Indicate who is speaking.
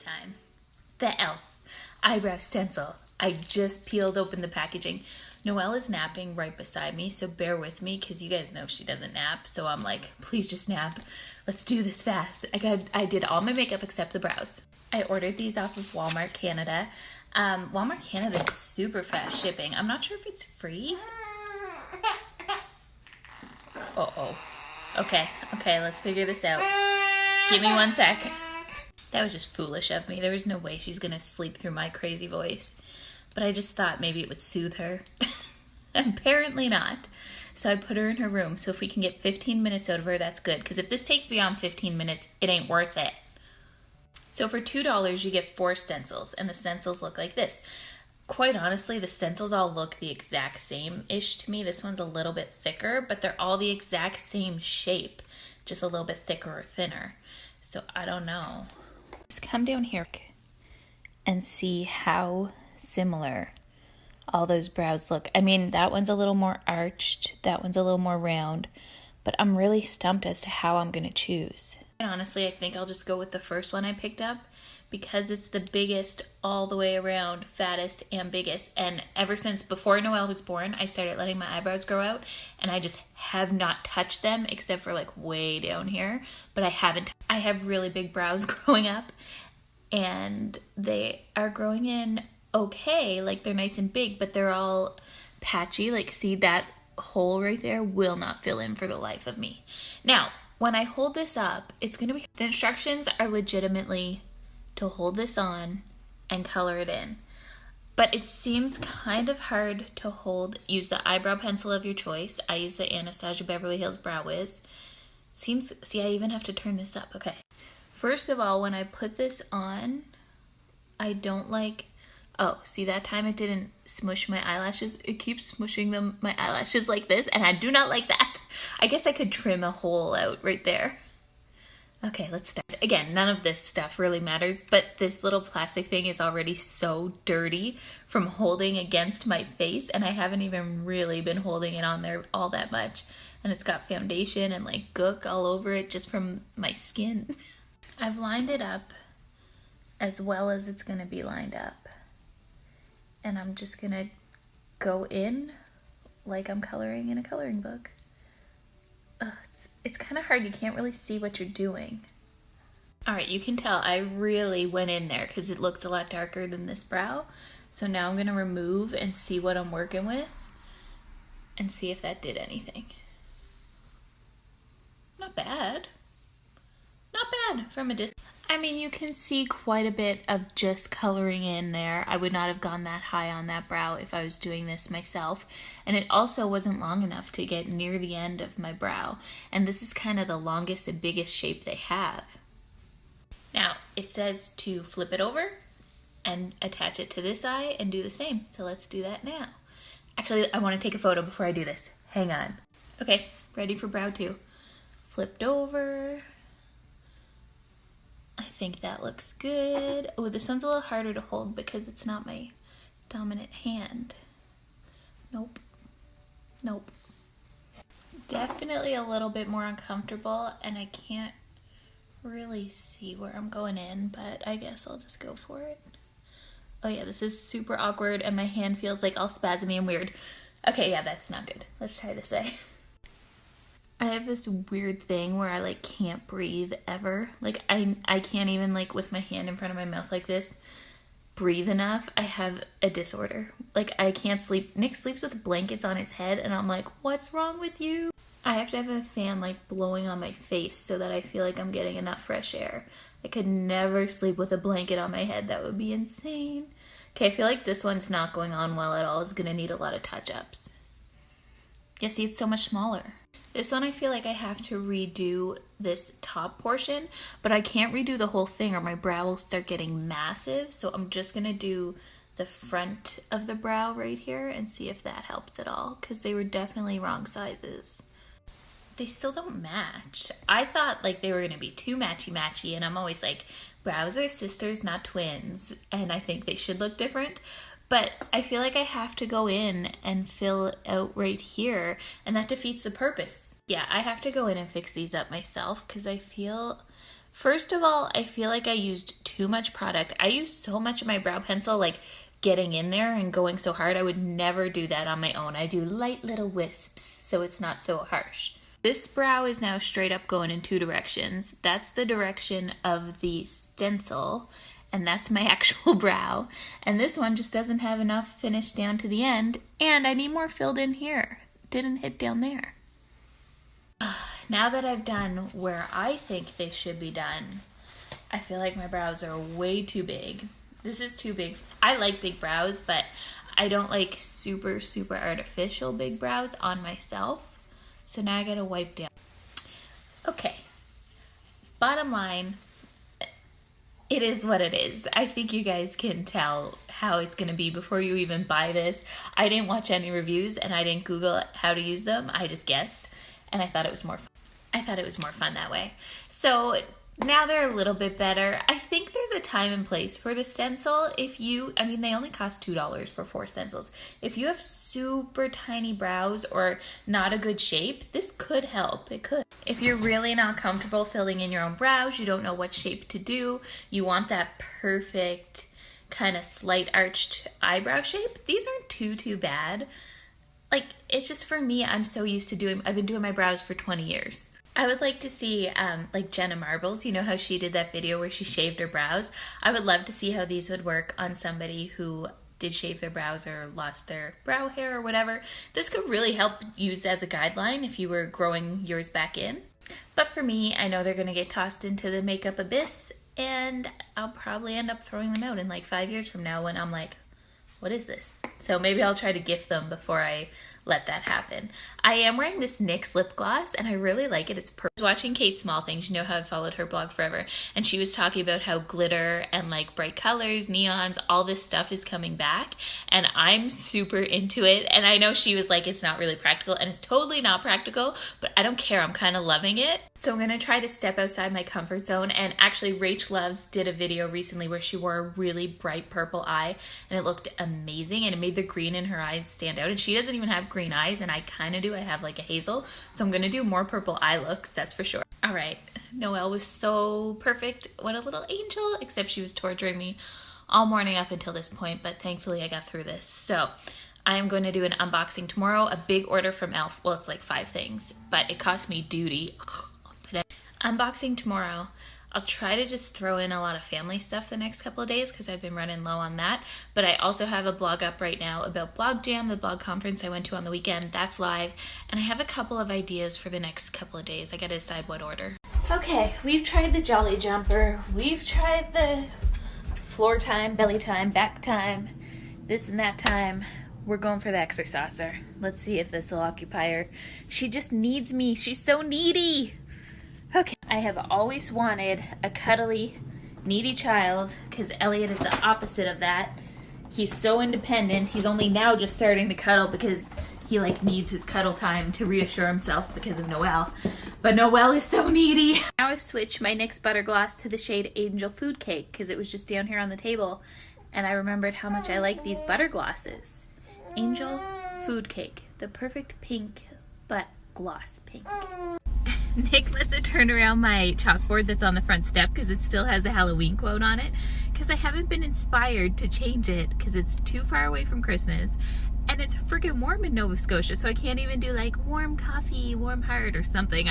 Speaker 1: time. The e.l.f. eyebrow stencil. I just peeled open the packaging. Noelle is napping right beside me, so bear with me because you guys know she doesn't nap. So I'm like, please just nap. Let's do this fast. I did all my makeup except the brows. I ordered these off of Walmart Canada. Walmart Canada is super fast shipping. I'm not sure if it's free. Uh-oh. Okay, let's figure this out. Give me 1 sec. That was just foolish of me. There was no way she's gonna sleep through my crazy voice. But I just thought maybe it would soothe her. Apparently not. So I put her in her room. So if we can get 15 minutes out of her, that's good. Because if this takes beyond 15 minutes, it ain't worth it. So for $2, you get 4 stencils. And the stencils look like this. Quite honestly, the stencils all look the exact same-ish to me. This one's a little bit thicker, but they're all the exact same shape. Just a little bit thicker or thinner. So I don't know. Just come down here and see how similar all those brows look. I mean, that one's a little more arched, that one's a little more round, but I'm really stumped as to how I'm gonna choose. And honestly, I think I'll just go with the first one I picked up because it's the biggest all the way around, fattest and biggest. And ever since before Noelle was born, I started letting my eyebrows grow out, and I just have not touched them except for like way down here, but I have really big brows growing up, and they are growing in okay, like they're nice and big, but they're all patchy. Like, see that hole right there will not fill in for the life of me. Now, when I hold this up, it's gonna be, the instructions are legitimately to hold this on and color it in. But it seems kind of hard to hold. Use the eyebrow pencil of your choice. I use the Anastasia Beverly Hills Brow Wiz. See, I even have to turn this up. Okay. First of all, when I put this on, I don't like, oh, see, that time it didn't smush my eyelashes. It keeps smushing my eyelashes like this, and I do not like that. I guess I could trim a hole out right there. Okay, let's start. Again, none of this stuff really matters, but this little plastic thing is already so dirty from holding against my face, and I haven't even really been holding it on there all that much. And it's got foundation and like gook all over it just from my skin. I've lined it up as well as it's gonna be lined up. And I'm just gonna go in like I'm coloring in a coloring book. It's kind of hard. You can't really see what you're doing. All right, you can tell I really went in there because it looks a lot darker than this brow. So now I'm gonna remove and see what I'm working with and see if that did anything. Not bad. Not bad from a distance. I mean, you can see quite a bit of just coloring in there. I would not have gone that high on that brow if I was doing this myself. And it also wasn't long enough to get near the end of my brow. And this is kind of the longest and biggest shape they have. Now, it says to flip it over and attach it to this eye and do the same. So let's do that now. Actually, I want to take a photo before I do this. Hang on. Okay, ready for brow 2. Flipped over. I think that looks good. Oh, this one's a little harder to hold because it's not my dominant hand. Nope. Nope. Definitely a little bit more uncomfortable, and I can't really see where I'm going in, but I guess I'll just go for it. Oh yeah, this is super awkward, and my hand feels like all spasmy and weird. Okay, yeah, that's not good. Let's try this way. I have this weird thing where I like can't breathe ever. Like I can't even like with my hand in front of my mouth like this breathe enough. I have a disorder. Like I can't sleep. Nick sleeps with blankets on his head and I'm like, what's wrong with you? I have to have a fan like blowing on my face so that I feel like I'm getting enough fresh air. I could never sleep with a blanket on my head. That would be insane. Okay, I feel like this one's not going on well at all. It's gonna need a lot of touch-ups. Yeah, see, it's so much smaller. This one I feel like I have to redo this top portion, but I can't redo the whole thing or my brow will start getting massive. So I'm just gonna do the front of the brow right here and see if that helps at all, because they were definitely wrong sizes. They still don't match. I thought like they were gonna be too matchy-matchy, and I'm always like, brows are sisters, not twins, and I think they should look different. But I feel like I have to go in and fill out right here, and that defeats the purpose. Yeah, I have to go in and fix these up myself because I feel, first of all, I feel like I used too much product. I use so much of my brow pencil, like getting in there and going so hard. I would never do that on my own. I do light little wisps so it's not so harsh. This brow is now straight up going in 2 directions. That's the direction of the stencil, and that's my actual brow. And this one just doesn't have enough finish down to the end, and I need more filled in here. Didn't hit down there. Now that I've done where I think they should be done, I feel like my brows are way too big. This is too big. I like big brows, but I don't like super, super artificial big brows on myself. So now I gotta wipe down. Okay, bottom line, it is what it is. I think you guys can tell how it's gonna be before you even buy this. I didn't watch any reviews and I didn't Google how to use them. I just guessed, and I thought it was more fun. That way. So now they're a little bit better. I think there's a time and place for the stencil. They only cost $2 for 4 stencils. If you have super tiny brows or not a good shape, this could help. It could. If you're really not comfortable filling in your own brows, you don't know what shape to do, you want that perfect kind of slight arched eyebrow shape, these aren't too bad. Like, it's just for me, I'm so used to I've been doing my brows for 20 years. I would like to see, like Jenna Marbles, you know how she did that video where she shaved her brows? I would love to see how these would work on somebody who did shave their brows or lost their brow hair or whatever. This could really help use as a guideline if you were growing yours back in. But for me, I know they're going to get tossed into the makeup abyss, and I'll probably end up throwing them out in like 5 years from now when I'm like, what is this? So maybe I'll try to gift them before I let that happen. I am wearing this NYX lip gloss and I really like it. It's perfect. I was watching Kate Small Things, you know how I've followed her blog forever, and she was talking about how glitter and like bright colors, neons, all this stuff is coming back, and I'm super into it. And I know she was like, it's not really practical, and it's totally not practical, but I don't care. I'm kind of loving it. So I'm gonna try to step outside my comfort zone. And actually Rach Loves did a video recently where she wore a really bright purple eye and it looked amazing, and it made the green in her eyes stand out. And she doesn't even have green eyes, and I kind of do. I have like a hazel, so I'm gonna do more purple eye looks, that's for sure. All right, Noelle was so perfect. What a little angel, except she was torturing me all morning up until this point, but thankfully I got through this. So I am going to do an unboxing tomorrow, a big order from e.l.f. Well, it's like 5 things, but it cost me duty. Unboxing tomorrow. I'll try to just throw in a lot of family stuff the next couple of days because I've been running low on that. But I also have a blog up right now about Blog Jam, the blog conference I went to on the weekend. That's live. And I have a couple of ideas for the next couple of days. I gotta decide what order. Okay, we've tried the Jolly Jumper. We've tried the floor time, belly time, back time, this and that time. We're going for the Exerciser. Let's see if this will occupy her. She just needs me. She's so needy. Okay, I have always wanted a cuddly, needy child because Elliot is the opposite of that. He's so independent. He's only now just starting to cuddle because he like needs his cuddle time to reassure himself because of Noelle. But Noelle is so needy. Now I've switched my NYX Butter Gloss to the shade Angel Food Cake because it was just down here on the table, and I remembered how much I like these butter glosses. Angel Food Cake, the perfect pink, but gloss pink. Nick must have turned around my chalkboard that's on the front step because it still has a Halloween quote on it, because I haven't been inspired to change it because it's too far away from Christmas and it's freaking warm in Nova Scotia, so I can't even do like warm coffee, warm heart or something.